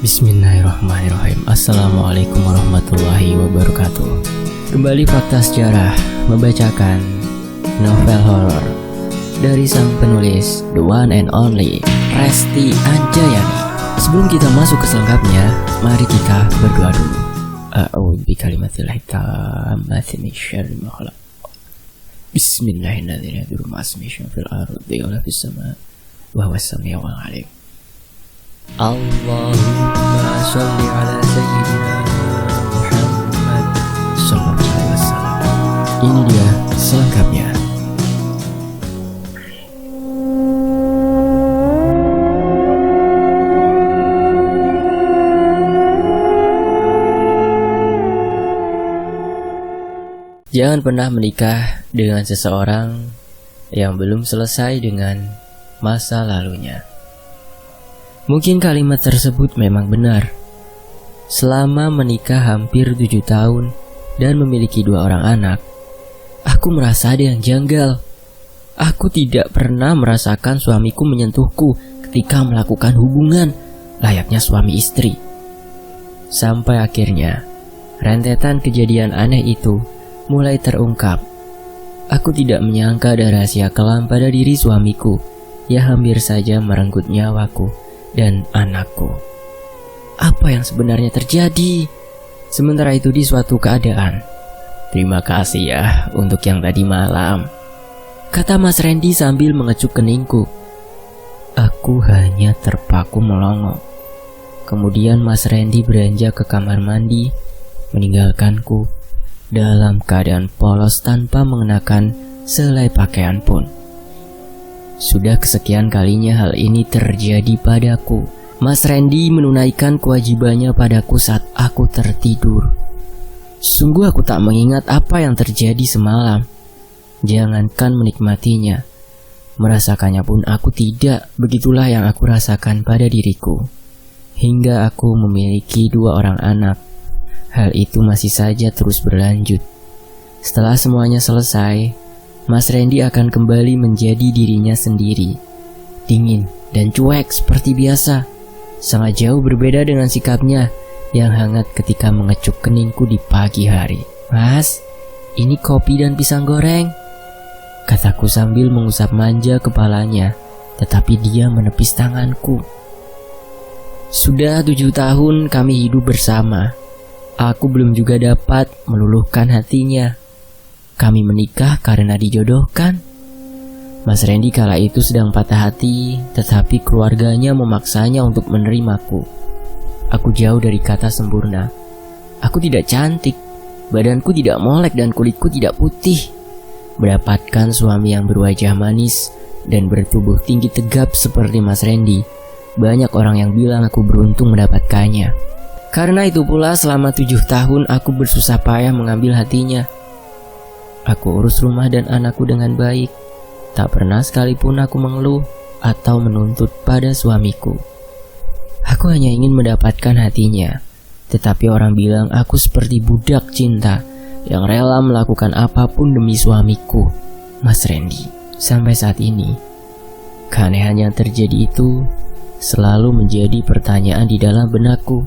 Bismillahirrahmanirrahim. Assalamualaikum warahmatullahi wabarakatuh. Kembali Fakta Sejarah membacakan novel horor dari sang penulis, the one and only Resti Anjayani. Sebelum kita masuk ke selengkapnya, mari kita berdoa dulu. A'udzu bikalimatillahit tammati min syarri ma khalaq. Bismillahirrahmanirrahim. Fil ardi wa fis sama wa huwas samiul alim. Allahumma sholli ala sayyidina Muhammad sallallahu alaihi wasallam. Ini dia selengkapnya. Jangan pernah menikah dengan seseorang yang belum selesai dengan masa lalunya. Mungkin kalimat tersebut memang benar. Selama menikah hampir 7 tahun dan memiliki 2 orang anak, aku merasa ada yang janggal. Aku tidak pernah merasakan suamiku menyentuhku ketika melakukan hubungan layaknya suami istri. Sampai akhirnya, rentetan kejadian aneh itu mulai terungkap. Aku tidak menyangka ada rahasia kelam pada diri suamiku yang hampir saja merenggut nyawaku dan anakku. Apa yang sebenarnya terjadi? Sementara itu di suatu keadaan, terima kasih ya untuk yang tadi malam, kata Mas Randy sambil mengecup keningku. Aku hanya terpaku melongo. Kemudian Mas Randy beranjak ke kamar mandi, meninggalkanku dalam keadaan polos tanpa mengenakan selai pakaian pun. Sudah kesekian kalinya hal ini terjadi padaku. Mas Randy menunaikan kewajibannya padaku saat aku tertidur. Sungguh aku tak mengingat apa yang terjadi semalam. Jangankan menikmatinya, merasakannya pun aku tidak. Begitulah yang aku rasakan pada diriku. Hingga aku memiliki 2 orang anak, hal itu masih saja terus berlanjut. Setelah semuanya selesai, Mas Randy akan kembali menjadi dirinya sendiri, dingin dan cuek seperti biasa. Sangat jauh berbeda dengan sikapnya yang hangat ketika mengecup keningku di pagi hari. Mas, ini kopi dan pisang goreng, kataku sambil mengusap manja kepalanya, tetapi dia menepis tanganku. Sudah 7 tahun kami hidup bersama. Aku belum juga dapat meluluhkan hatinya. Kami menikah karena dijodohkan. Mas Randy kala itu sedang patah hati, tetapi keluarganya memaksanya untuk menerimaku. Aku jauh dari kata sempurna. Aku tidak cantik, badanku tidak molek dan kulitku tidak putih. Mendapatkan suami yang berwajah manis dan bertubuh tinggi tegap seperti Mas Randy, banyak orang yang bilang aku beruntung mendapatkannya. Karena itu pula selama 7 tahun aku bersusah payah mengambil hatinya. Aku urus rumah dan anakku dengan baik. Tak pernah sekalipun aku mengeluh atau menuntut pada suamiku. Aku hanya ingin mendapatkan hatinya. Tetapi orang bilang aku seperti budak cinta yang rela melakukan apapun demi suamiku, Mas Randy. Sampai saat ini, keanehan yang terjadi itu selalu menjadi pertanyaan di dalam benakku.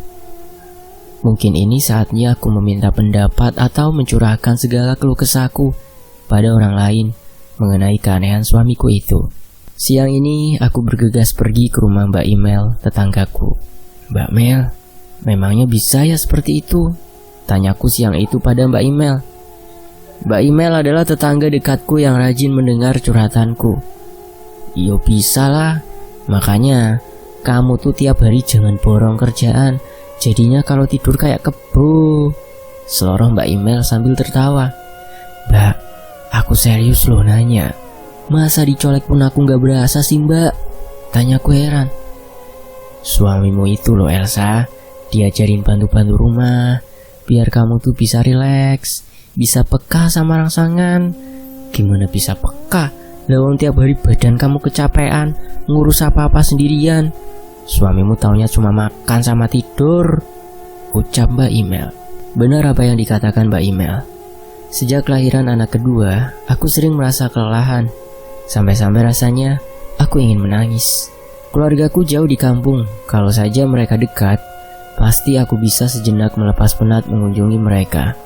Mungkin ini saatnya aku meminta pendapat atau mencurahkan segala keluh kesahku pada orang lain mengenai keanehan suamiku itu. Siang ini aku bergegas pergi ke rumah Mbak Imel, tetanggaku. Mbak Mel, memangnya bisa ya seperti itu? Tanyaku siang itu pada Mbak Imel. Mbak Imel adalah tetangga dekatku yang rajin mendengar curhatanku. Yo bisa lah, makanya kamu tuh tiap hari jangan borong kerjaan. Jadinya kalau tidur kayak kebo, seloroh Mbak Imel sambil tertawa. Mbak, aku serius loh nanya. Masa dicolek pun aku gak berasa sih Mbak? Tanyaku heran. Suamimu itu loh Elsa, diajarin bantu-bantu rumah, biar kamu tuh bisa rileks, bisa peka sama rangsangan. Gimana bisa peka? Lawang tiap hari badan kamu kecapean, ngurus apa-apa sendirian. Suamimu taunya cuma makan sama tidur, ucap Mbak Imel. Benar apa yang dikatakan Mbak Imel. Sejak kelahiran anak kedua, aku sering merasa kelelahan. Sampai-sampai rasanya aku ingin menangis. Keluargaku jauh di kampung. Kalau saja mereka dekat, pasti aku bisa sejenak melepas penat mengunjungi mereka.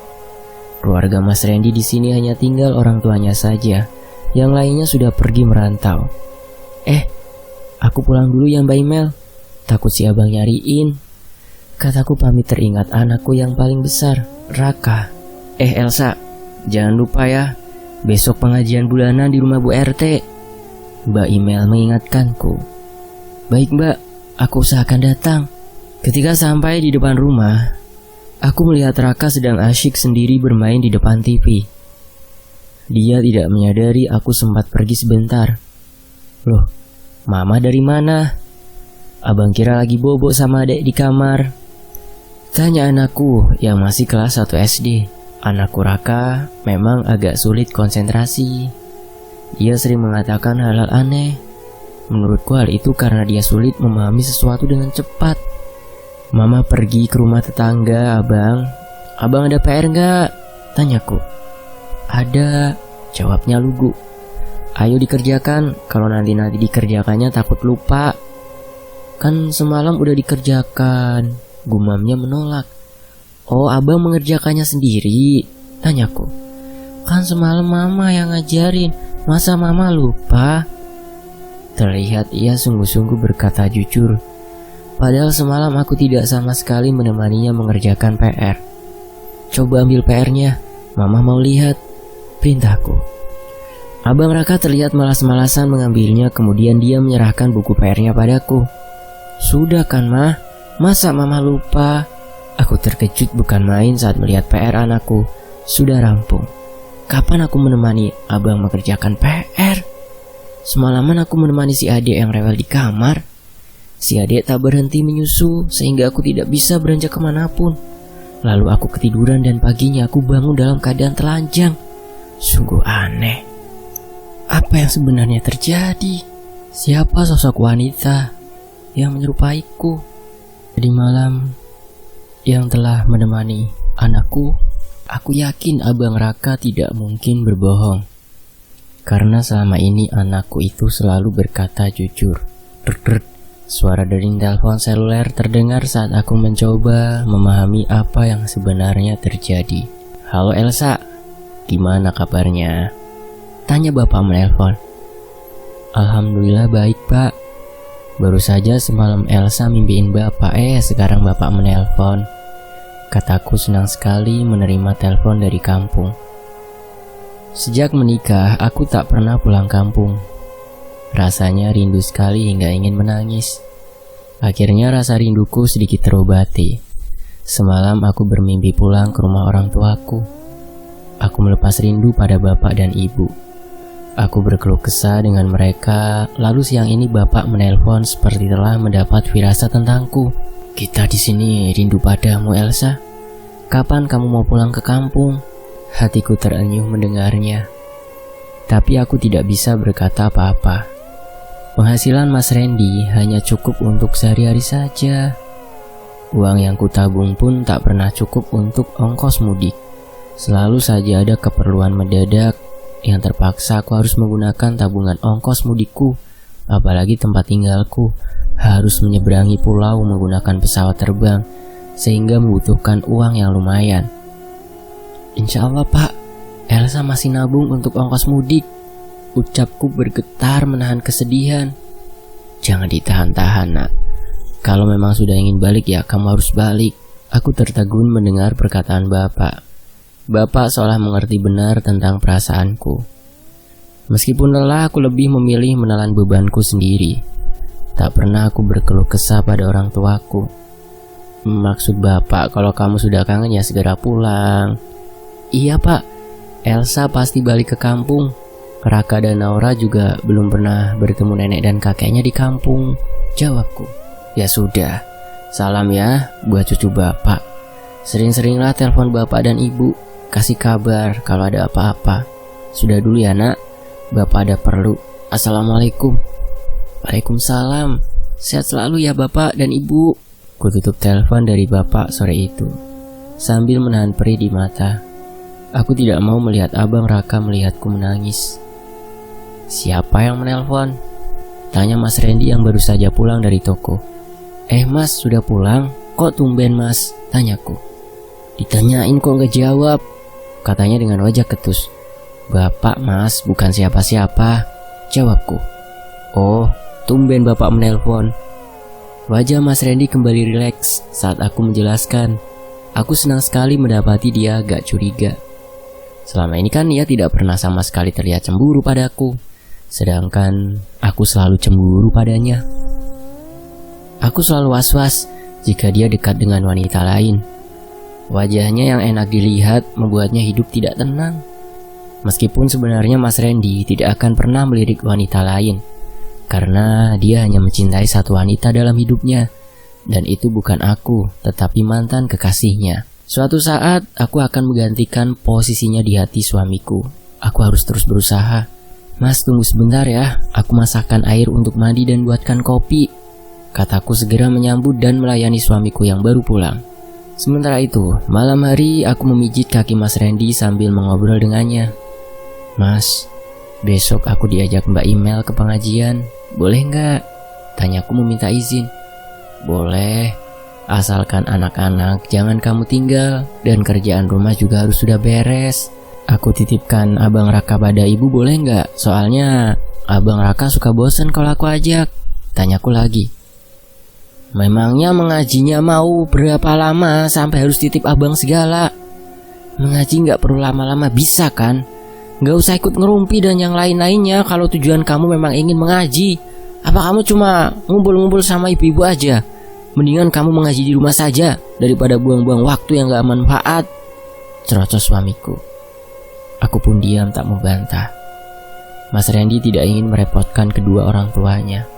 Keluarga Mas Randy di sini hanya tinggal orang tuanya saja, yang lainnya sudah pergi merantau. Aku pulang dulu ya Mbak Imel, takut si abang nyariin. Kataku pamit teringat anakku yang paling besar, Raka. Elsa, jangan lupa ya, besok pengajian bulanan di rumah Bu RT. Mbak Imel mengingatkanku. Baik Mbak, aku usahakan datang. Ketika sampai di depan rumah, aku melihat Raka sedang asyik sendiri bermain di depan TV. Dia tidak menyadari aku sempat pergi sebentar. Loh, Mama dari mana? Abang kira lagi bobo sama adek di kamar. Tanya anakku yang masih kelas 1 SD. Anakku Raka memang agak sulit konsentrasi. Dia sering mengatakan hal-hal aneh. Menurutku hal itu karena dia sulit memahami sesuatu dengan cepat. Mama pergi ke rumah tetangga, Abang. Abang ada PR nggak? Tanyaku. Ada, jawabnya lugu. Ayo dikerjakan, kalau nanti dikerjakannya takut lupa. Kan semalam udah dikerjakan, gumamnya menolak. Oh, abang mengerjakannya sendiri? Tanyaku. Kan semalam mama yang ngajarin, masa mama lupa? Terlihat ia sungguh-sungguh berkata jujur. Padahal semalam aku tidak sama sekali menemaninya mengerjakan PR. Coba ambil PR-nya, mama mau lihat, perintahku. Abang Raka terlihat malas-malasan mengambilnya, kemudian dia menyerahkan buku PR-nya padaku. Sudah kan mah, masa mama lupa? Aku terkejut bukan main saat melihat PR anakku sudah rampung. Kapan aku menemani abang mengerjakan PR? Semalaman aku menemani si adik yang rewel di kamar. Si adik tak berhenti menyusu sehingga aku tidak bisa beranjak kemanapun. Lalu aku ketiduran dan paginya aku bangun dalam keadaan telanjang. Sungguh aneh. Apa yang sebenarnya terjadi? Siapa sosok wanita yang menyerupaiku di malam yang telah menemani anakku? Aku yakin Abang Raka tidak mungkin berbohong, karena selama ini anakku itu selalu berkata jujur. Suara dering telepon seluler terdengar saat aku mencoba memahami apa yang sebenarnya terjadi. Halo Elsa, gimana kabarnya? Tanya bapak menelpon. Alhamdulillah baik pak. Baru saja semalam Elsa mimpiin bapak, sekarang bapak menelpon. Kataku senang sekali menerima telepon dari kampung. Sejak menikah, aku tak pernah pulang kampung. Rasanya rindu sekali hingga ingin menangis. Akhirnya rasa rinduku sedikit terobati. Semalam aku bermimpi pulang ke rumah orang tuaku. Aku melepas rindu pada bapak dan ibu. Aku berkeluh kesah dengan mereka, lalu siang ini bapak menelpon seperti telah mendapat firasat tentangku. Kita di sini rindu padamu Elsa. Kapan kamu mau pulang ke kampung? Hatiku terenyuh mendengarnya. Tapi aku tidak bisa berkata apa-apa. Penghasilan Mas Randy hanya cukup untuk sehari-hari saja. Uang yang kutabung pun tak pernah cukup untuk ongkos mudik. Selalu saja ada keperluan mendadak yang terpaksa aku harus menggunakan tabungan ongkos mudikku. Apalagi tempat tinggalku harus menyeberangi pulau menggunakan pesawat terbang, sehingga membutuhkan uang yang lumayan. Insya Allah pak, Elsa masih nabung untuk ongkos mudik. Ucapku bergetar menahan kesedihan. Jangan ditahan-tahan nak. Kalau memang sudah ingin balik ya kamu harus balik. Aku tertegun mendengar perkataan bapak. Bapak seolah mengerti benar tentang perasaanku. Meskipun lelah, aku lebih memilih menelan bebanku sendiri. Tak pernah aku berkeluh kesah pada orang tuaku. Maksud bapak, kalau kamu sudah kangen ya segera pulang. Iya pak, Elsa pasti balik ke kampung. Raka dan Naura juga belum pernah bertemu nenek dan kakeknya di kampung, jawabku. Ya sudah, salam ya buat cucu bapak. Sering-seringlah telepon bapak dan ibu. Kasih kabar kalau ada apa-apa. Sudah dulu ya nak, bapak ada perlu. Assalamualaikum. Waalaikumsalam. Sehat selalu ya bapak dan ibu. Ku tutup telepon dari bapak sore itu sambil menahan perih di mata. Aku tidak mau melihat Abang Raka melihatku menangis. Siapa yang menelpon? Tanya Mas Randy yang baru saja pulang dari toko. Mas sudah pulang? Kok tumben mas? Tanyaku. Ditanyain kok gak jawab? Katanya dengan wajah ketus. Bapak mas, bukan siapa-siapa, jawabku. Oh, tumben bapak menelpon. Wajah Mas Randy kembali rileks saat aku menjelaskan. Aku senang sekali mendapati dia agak curiga. Selama ini kan ia tidak pernah sama sekali terlihat cemburu padaku, sedangkan aku selalu cemburu padanya. Aku selalu was-was jika dia dekat dengan wanita lain. Wajahnya yang enak dilihat membuatnya hidup tidak tenang. Meskipun sebenarnya Mas Randy tidak akan pernah melirik wanita lain, karena dia hanya mencintai satu wanita dalam hidupnya, dan itu bukan aku, tetapi mantan kekasihnya. Suatu saat aku akan menggantikan posisinya di hati suamiku. Aku harus terus berusaha. Mas, tunggu sebentar ya, aku masakkan air untuk mandi dan buatkan kopi, kataku segera menyambut dan melayani suamiku yang baru pulang. Sementara itu, malam hari aku memijit kaki Mas Randy sambil mengobrol dengannya. Mas, besok aku diajak Mbak Email ke pengajian, boleh nggak? Tanyaku meminta izin. Boleh, asalkan anak-anak jangan kamu tinggal dan kerjaan rumah juga harus sudah beres. Aku titipkan Abang Raka pada ibu boleh nggak? Soalnya Abang Raka suka bosen kalau aku ajak, tanyaku lagi. Memangnya mengajinya mau berapa lama sampai harus titip abang segala? Mengaji nggak perlu lama-lama bisa kan? Nggak usah ikut ngerumpi dan yang lain-lainnya kalau tujuan kamu memang ingin mengaji. Apa kamu cuma ngumpul-ngumpul sama ibu-ibu aja? Mendingan kamu mengaji di rumah saja daripada buang-buang waktu yang gak manfaat, cerocos suamiku. Aku pun diam tak membantah. Mas Randy tidak ingin merepotkan kedua orang tuanya.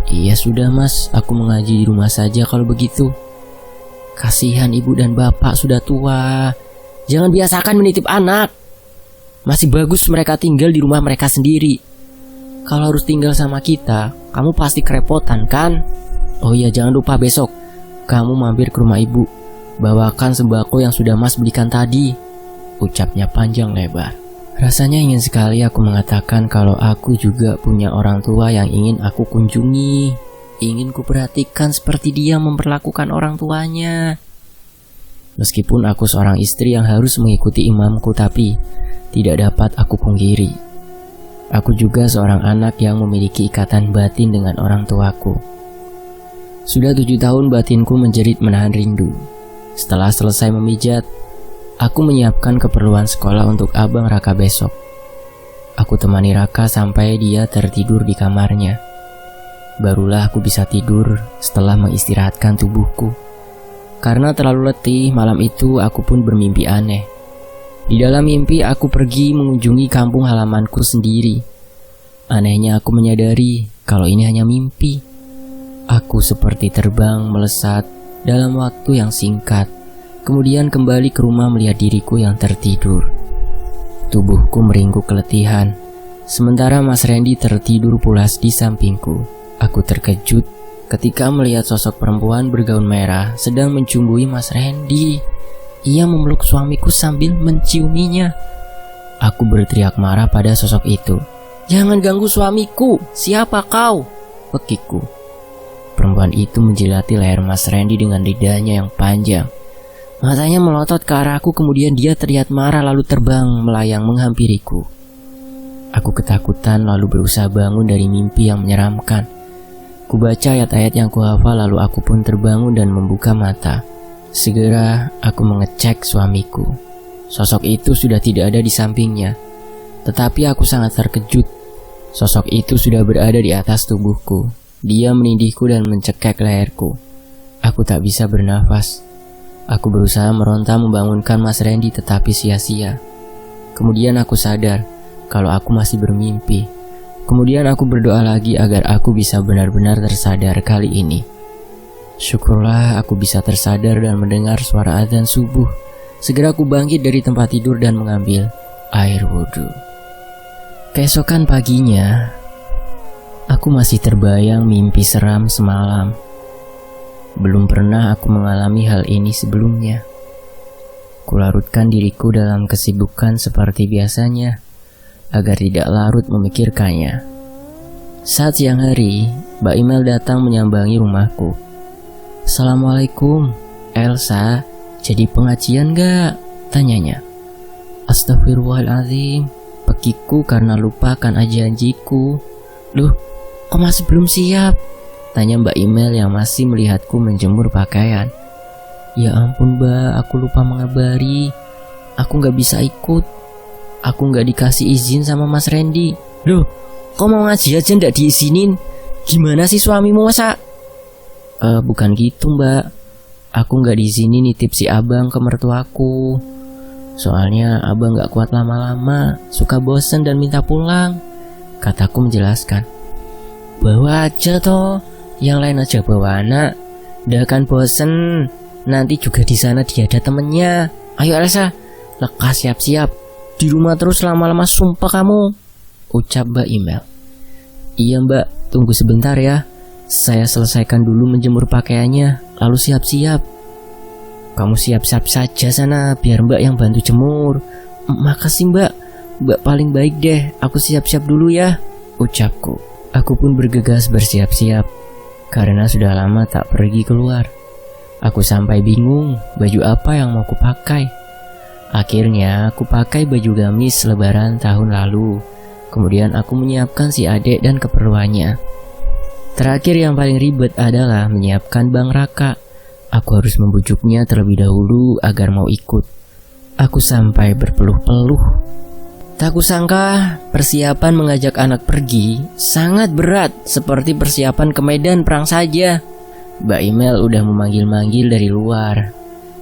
Iya sudah mas, aku mengaji di rumah saja kalau begitu. Kasihan ibu dan bapak sudah tua. Jangan biasakan menitip anak. Masih bagus mereka tinggal di rumah mereka sendiri. Kalau harus tinggal sama kita, kamu pasti kerepotan kan? Oh iya, jangan lupa besok kamu mampir ke rumah ibu. Bawakan sembako yang sudah mas belikan tadi, ucapnya panjang lebar. Rasanya ingin sekali aku mengatakan kalau aku juga punya orang tua yang ingin aku kunjungi, ingin kuperhatikan seperti dia memperlakukan orang tuanya. Meskipun aku seorang istri yang harus mengikuti imamku, tapi tidak dapat aku pungkiri, aku juga seorang anak yang memiliki ikatan batin dengan orang tuaku. Sudah 7 tahun batinku menjerit menahan rindu. Setelah selesai memijat, aku menyiapkan keperluan sekolah untuk Abang Raka besok. Aku temani Raka sampai dia tertidur di kamarnya. Barulah aku bisa tidur setelah mengistirahatkan tubuhku. Karena terlalu letih, malam itu aku pun bermimpi aneh. Di dalam mimpi aku pergi mengunjungi kampung halamanku sendiri. Anehnya aku menyadari kalau ini hanya mimpi. Aku seperti terbang melesat dalam waktu yang singkat, kemudian kembali ke rumah melihat diriku yang tertidur. Tubuhku meringkuk keletihan, sementara Mas Randy tertidur pulas di sampingku. Aku terkejut ketika melihat sosok perempuan bergaun merah sedang mencumbui Mas Randy. Ia memeluk suamiku sambil menciuminya. Aku berteriak marah pada sosok itu. Jangan ganggu suamiku, siapa kau? Pekiku. Perempuan itu menjilati leher Mas Randy dengan lidahnya yang panjang. Matanya melotot ke arahku, kemudian dia terlihat marah lalu terbang melayang menghampiriku. Aku ketakutan lalu berusaha bangun dari mimpi yang menyeramkan. Kubaca ayat-ayat yang kuhafal lalu aku pun terbangun dan membuka mata. Segera aku mengecek suamiku. Sosok itu sudah tidak ada di sampingnya. Tetapi aku sangat terkejut. Sosok itu sudah berada di atas tubuhku. Dia menindihku dan mencekek leherku. Aku tak bisa bernafas. Aku berusaha meronta membangunkan Mas Randy tetapi sia-sia. Kemudian aku sadar kalau aku masih bermimpi. Kemudian aku berdoa lagi agar aku bisa benar-benar tersadar kali ini. Syukurlah aku bisa tersadar dan mendengar suara adzan subuh. Segera aku bangkit dari tempat tidur dan mengambil air wudhu. Keesokan paginya, aku masih terbayang mimpi seram semalam. Belum pernah aku mengalami hal ini sebelumnya. Kularutkan diriku dalam kesibukan seperti biasanya, agar tidak larut memikirkannya. Saat siang hari, Mbak Email datang menyambangi rumahku. "Assalamualaikum, Elsa, jadi pengajian gak?" tanyanya. "Astagfirullahaladzim, pergiku karena lupakan janjiku." "Loh, kok masih belum siap?" tanya Mbak Email yang masih melihatku menjemur pakaian. "Ya ampun Mbak, aku lupa mengabari. Aku gak bisa ikut. Aku gak dikasih izin sama Mas Randy." "Loh, kok mau ngaji aja ndak diizinin? Gimana sih suamimu masa?" Bukan gitu Mbak. Aku gak diizinin nitip si abang ke mertuaku. Soalnya abang gak kuat lama-lama, suka bosen dan minta pulang," kataku menjelaskan. "Bawa aja toh, yang lain aja bawa anak. Ndak akan bosen, nanti juga di sana dia ada temennya. Ayo Elsa, lekas siap-siap. Di rumah terus lama-lama sumpah kamu," ucap Mbak Email. "Iya Mbak, tunggu sebentar ya. Saya selesaikan dulu menjemur pakaiannya, lalu siap-siap." "Kamu siap-siap saja sana, biar Mbak yang bantu jemur." "Makasih Mbak, Mbak paling baik deh, aku siap-siap dulu ya," ucapku. Aku pun bergegas bersiap-siap, karena sudah lama tak pergi keluar. Aku sampai bingung baju apa yang mau kupakai. Akhirnya aku pakai baju gamis lebaran tahun lalu. Kemudian aku menyiapkan si adik dan keperluannya. Terakhir yang paling ribet adalah menyiapkan Bang Raka. Aku harus membujuknya terlebih dahulu agar mau ikut. Aku sampai berpeluh-peluh. Tak kusangka persiapan mengajak anak pergi sangat berat, seperti persiapan ke medan perang saja. Mbak Email udah memanggil-manggil dari luar.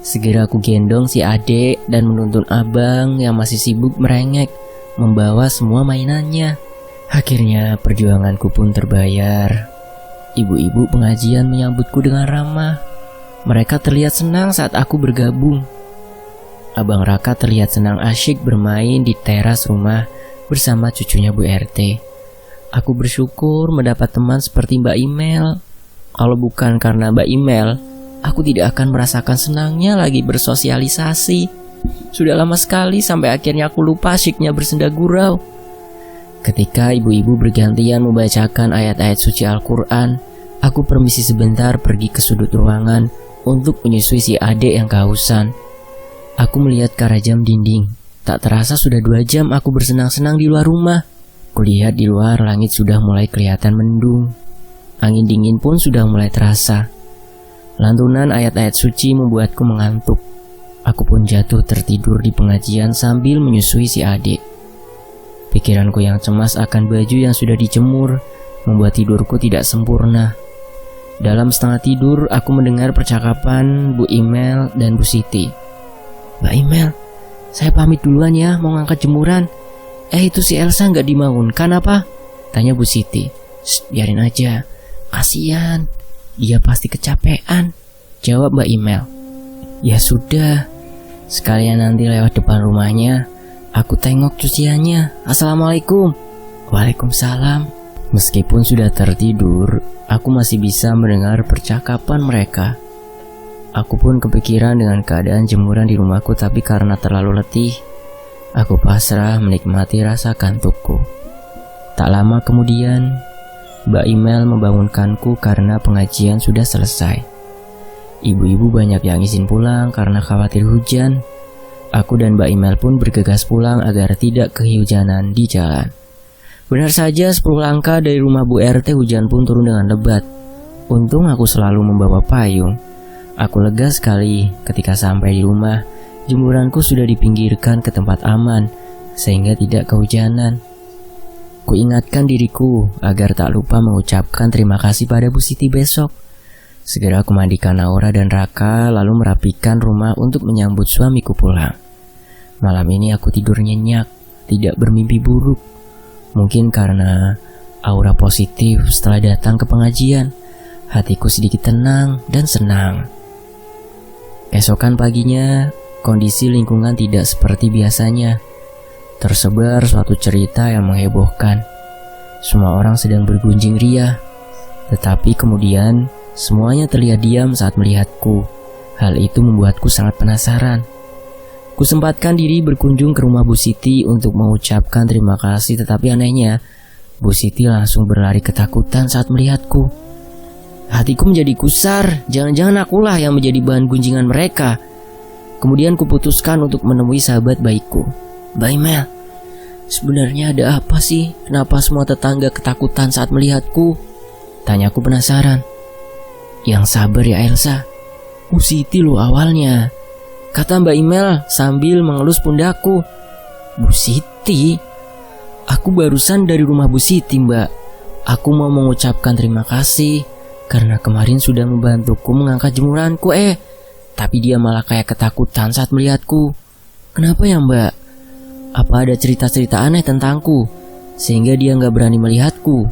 Segera aku gendong si adik dan menuntun abang yang masih sibuk merengek membawa semua mainannya. Akhirnya perjuanganku pun terbayar. Ibu-ibu pengajian menyambutku dengan ramah. Mereka terlihat senang saat aku bergabung. Abang Raka terlihat senang asyik bermain di teras rumah bersama cucunya Bu RT. Aku bersyukur mendapat teman seperti Mbak Email. Kalau bukan karena Mbak Email, aku tidak akan merasakan senangnya lagi bersosialisasi. Sudah lama sekali sampai akhirnya aku lupa asyiknya bersenda gurau. Ketika ibu-ibu bergantian membacakan ayat-ayat suci Al-Quran, aku permisi sebentar pergi ke sudut ruangan untuk menyusui si adik yang kehausan. Aku melihat ke arah jam dinding. Tak terasa sudah 2 jam aku bersenang-senang di luar rumah. Kulihat di luar langit sudah mulai kelihatan mendung. Angin dingin pun sudah mulai terasa. Lantunan ayat-ayat suci membuatku mengantuk. Aku pun jatuh tertidur di pengajian sambil menyusui si adik. Pikiranku yang cemas akan baju yang sudah dijemur membuat tidurku tidak sempurna. Dalam setengah tidur, aku mendengar percakapan Bu Email dan Bu Siti. "Mbak Email, saya pamit duluan ya, mau ngangkat jemuran." Itu si Elsa nggak dibangunkan apa?" tanya Bu Siti. "Biarin aja, kasihan, dia pasti kecapean," jawab Mbak Email. "Ya sudah, sekalian nanti lewat depan rumahnya, aku tengok cuciannya. Assalamualaikum." "Waalaikumsalam." Meskipun sudah tertidur, aku masih bisa mendengar percakapan mereka. Aku pun kepikiran dengan keadaan jemuran di rumahku, tapi karena terlalu letih, aku pasrah menikmati rasa kantukku. Tak lama kemudian, Mbak Email membangunkanku karena pengajian sudah selesai. Ibu-ibu banyak yang izin pulang karena khawatir hujan. Aku dan Mbak Email pun bergegas pulang agar tidak kehujanan di jalan. Benar saja 10 langkah dari rumah Bu RT hujan pun turun dengan lebat. Untung aku selalu membawa payung. Aku lega sekali ketika sampai di rumah. Jemuranku sudah dipinggirkan ke tempat aman sehingga tidak kehujanan. Kuingatkan diriku agar tak lupa mengucapkan terima kasih pada Bu Siti besok. Segera aku mandikan Naura dan Raka lalu merapikan rumah untuk menyambut suamiku pulang. Malam ini aku tidur nyenyak, tidak bermimpi buruk. Mungkin karena aura positif setelah datang ke pengajian, hatiku sedikit tenang dan senang. Esokan paginya, kondisi lingkungan tidak seperti biasanya. Tersebar suatu cerita yang menghebohkan. Semua orang sedang bergunjing ria. Tetapi kemudian, semuanya terlihat diam saat melihatku. Hal itu membuatku sangat penasaran. Kusempatkan diri berkunjung ke rumah Bu Siti untuk mengucapkan terima kasih, tetapi anehnya, Bu Siti langsung berlari ketakutan saat melihatku. Hatiku menjadi kusar, jangan-jangan akulah yang menjadi bahan gunjingan mereka. Kemudian kuputuskan untuk menemui sahabat baikku. Mbak Imel, sebenarnya ada apa sih? Kenapa semua tetangga ketakutan saat melihatku? Tanyaku penasaran. Yang sabar ya Elsa, Bu Siti loh awalnya, kata Mbak Imel sambil mengelus pundakku. Bu Siti? Aku barusan dari rumah Bu Siti, Mbak. Aku mau mengucapkan terima kasih karena kemarin sudah membantuku mengangkat jemuranku. Tapi dia malah kayak ketakutan saat melihatku. Kenapa ya, Mbak? Apa ada cerita-cerita aneh tentangku sehingga dia gak berani melihatku?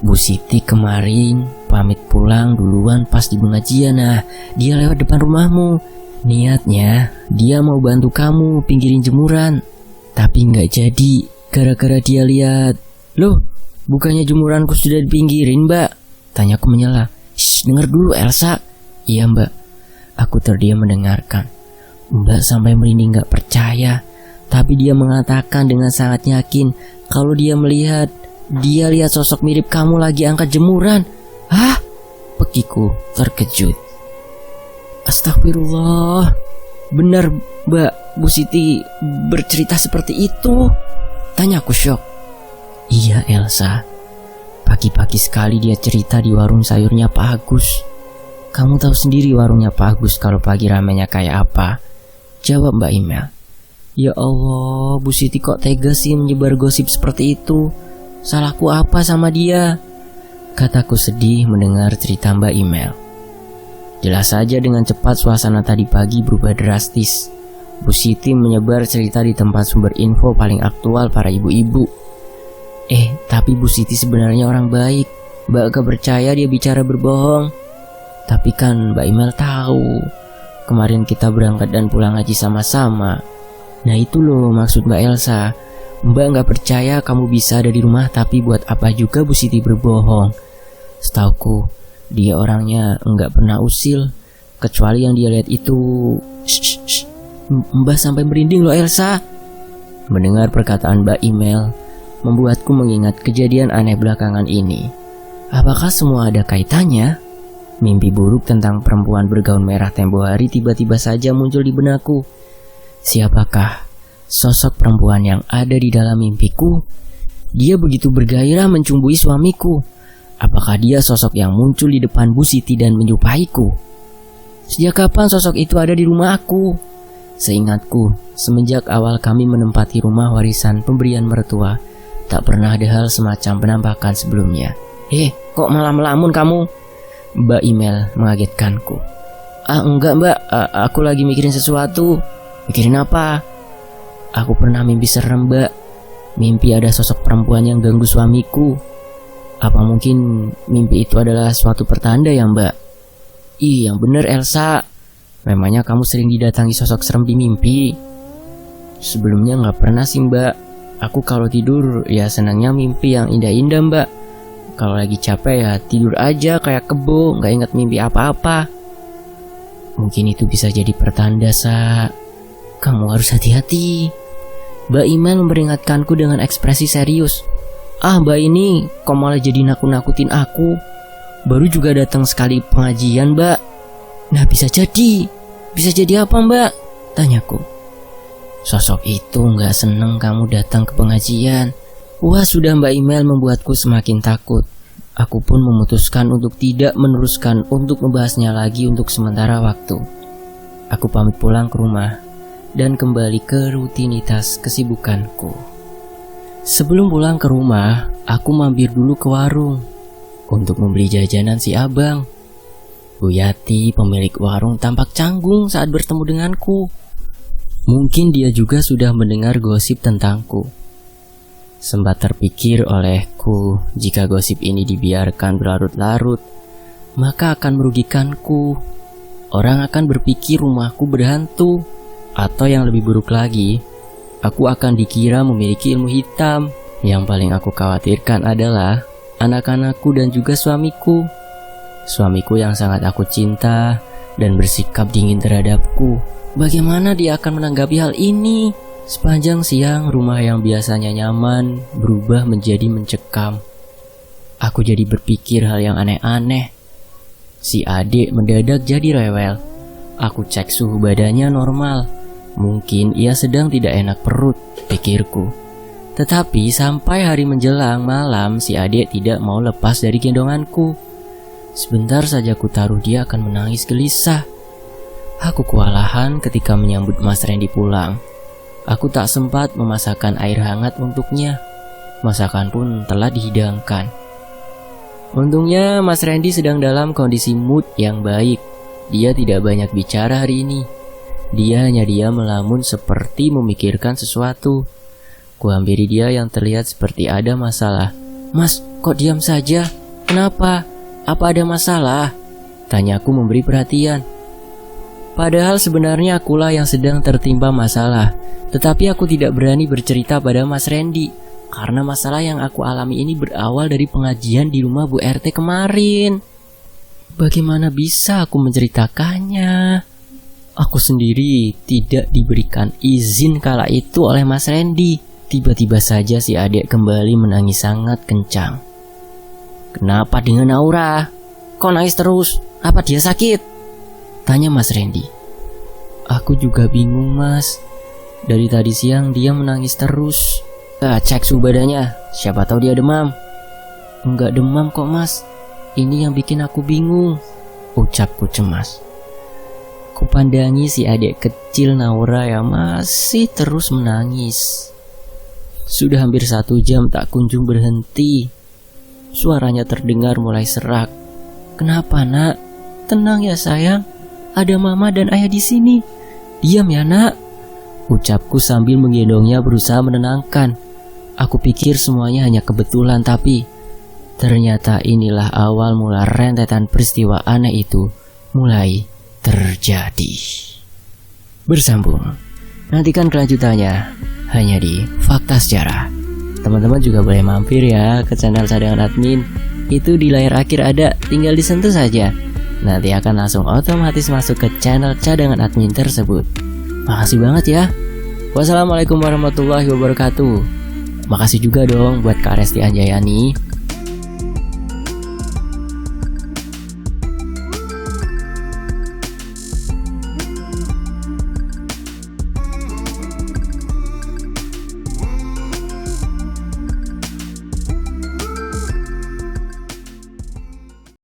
Bu Siti kemarin pamit pulang duluan pas di pengajian. Nah, dia lewat depan rumahmu. Niatnya dia mau bantu kamu pinggirin jemuran, tapi gak jadi gara-gara dia lihat. Loh, bukannya jemuranku sudah dipinggirin, Mbak? Tanyaku menyela. Shh, denger dulu Elsa. Iya, Mbak. Aku terdiam mendengarkan. Mbak sampai merinding gak percaya. Tapi dia mengatakan dengan sangat yakin kalau dia lihat sosok mirip kamu lagi angkat jemuran. Hah? Pekiku terkejut. Astagfirullah. Benar, Mbak, Bu Siti bercerita seperti itu? Tanyaku syok. Iya Elsa. Pagi-pagi sekali dia cerita di warung sayurnya Pak Agus. Kamu tahu sendiri warungnya Pak Agus kalau pagi ramenya kayak apa? Jawab Mbak Imel. Ya Allah, Bu Siti kok tega sih menyebar gosip seperti itu? Salahku apa sama dia? Kataku sedih mendengar cerita Mbak Imel. Jelas saja dengan cepat suasana tadi pagi berubah drastis. Bu Siti menyebar cerita di tempat sumber info paling aktual para ibu-ibu. Tapi Bu Siti sebenarnya orang baik. Mbak gak percaya dia bicara berbohong. Tapi kan Mbak Imel tahu, kemarin kita berangkat dan pulang haji sama-sama. Nah itu loh maksud Mbak Elsa. Mbak gak percaya kamu bisa ada di rumah, tapi buat apa juga Bu Siti berbohong? Setauku dia orangnya gak pernah usil, kecuali yang dia lihat itu. Shh. Mbak sampai merinding loh Elsa. Mendengar perkataan Mbak Imel membuatku mengingat kejadian aneh belakangan ini. Apakah semua ada kaitannya? Mimpi buruk tentang perempuan bergaun merah tempo hari tiba-tiba saja muncul di benakku. Siapakah sosok perempuan yang ada di dalam mimpiku? Dia begitu bergairah mencumbui suamiku. Apakah dia sosok yang muncul di depan Bu Siti dan menyupaiku? Sejak kapan sosok itu ada di rumah aku? Seingatku, semenjak awal kami menempati rumah warisan pemberian mertua, tak pernah ada hal semacam penampakan sebelumnya. Kok malah melamun kamu? Mbak Imel mengagetkanku. Enggak Mbak, aku lagi mikirin sesuatu. Mikirin apa? Aku pernah mimpi serem Mbak. Mimpi ada sosok perempuan yang ganggu suamiku. Apa mungkin mimpi itu adalah suatu pertanda ya Mbak? Yang bener Elsa. Memangnya kamu sering didatangi sosok serem di mimpi? Sebelumnya gak pernah sih Mbak. Aku kalau tidur ya senangnya mimpi yang indah-indah Mbak. Kalau lagi capek ya tidur aja kayak kebo, gak ingat mimpi apa-apa. Mungkin itu bisa jadi pertanda, Sa. Kamu harus hati-hati. Mbak Imel memperingatkanku dengan ekspresi serius. Mbak ini kok malah jadi nakut-nakutin aku. Baru juga datang sekali pengajian Mbak. Nah bisa jadi apa Mbak? Tanyaku. Sosok itu gak seneng kamu datang ke pengajian. Wah sudah Mbak Imel membuatku semakin takut. Aku pun memutuskan untuk tidak meneruskan untuk membahasnya lagi untuk sementara waktu. Aku pamit pulang ke rumah dan kembali ke rutinitas kesibukanku. Sebelum pulang ke rumah, aku mampir dulu ke warung untuk membeli jajanan si abang. Bu Yati, pemilik warung, tampak canggung saat bertemu denganku. Mungkin dia juga sudah mendengar gosip tentangku. Sempat terpikir olehku, jika gosip ini dibiarkan berlarut-larut, maka akan merugikanku. Orang akan berpikir rumahku berhantu, atau yang lebih buruk lagi, aku akan dikira memiliki ilmu hitam. Yang paling aku khawatirkan adalah anak-anakku dan juga suamiku. Suamiku yang sangat aku cinta dan bersikap dingin terhadapku. Bagaimana dia akan menanggapi hal ini? Sepanjang siang, rumah yang biasanya nyaman berubah menjadi mencekam. Aku jadi berpikir hal yang aneh-aneh. Si adik mendadak jadi rewel. Aku cek suhu badannya normal. Mungkin ia sedang tidak enak perut, pikirku. Tetapi sampai hari menjelang malam, si adik tidak mau lepas dari gendonganku. Sebentar saja ku taruh dia akan menangis gelisah. Aku kewalahan ketika menyambut Mas Randy pulang. Aku tak sempat memasakkan air hangat untuknya. Masakan pun telah dihidangkan. Untungnya Mas Randy sedang dalam kondisi mood yang baik. Dia tidak banyak bicara hari ini. Dia hanya diam melamun seperti memikirkan sesuatu. Kuhampiri dia yang terlihat seperti ada masalah. "Mas, kok diam saja? Kenapa? Apa ada masalah?" Tanyaku memberi perhatian. Padahal sebenarnya akulah yang sedang tertimpa masalah. Tetapi aku tidak berani bercerita pada Mas Randy. Karena masalah yang aku alami ini berawal dari pengajian di rumah Bu RT kemarin. Bagaimana bisa aku menceritakannya? Aku sendiri tidak diberikan izin kala itu oleh Mas Randy. Tiba-tiba saja si adik kembali menangis sangat kencang. "Kenapa dengan Aura? Kok nangis terus? Apa dia sakit?" tanya Mas Randy. Aku juga bingung, Mas. Dari tadi siang dia menangis terus. Cek suhu badannya, siapa tahu dia demam. "Enggak demam kok, Mas. Ini yang bikin aku bingung," ucapku cemas. Kupandangi si adik kecil Naura yang masih terus menangis. Sudah hampir 1 jam tak kunjung berhenti. Suaranya terdengar mulai serak. "Kenapa, Nak? Tenang ya, sayang. Ada mama dan ayah di sini. Diam ya, Nak," ucapku sambil menggendongnya berusaha menenangkan. Aku pikir semuanya hanya kebetulan, tapi ternyata inilah awal mula rentetan peristiwa aneh itu mulai terjadi. Bersambung. Nantikan kelanjutannya hanya di Fakta Sejarah. Teman-teman juga boleh mampir ya ke channel Cadangan Admin. Itu di layar akhir ada, tinggal disentuh saja. Nanti akan langsung otomatis masuk ke channel Cadangan Admin tersebut. Makasih banget ya. Wassalamualaikum warahmatullahi wabarakatuh. Makasih juga dong buat Kak Resti Anjayani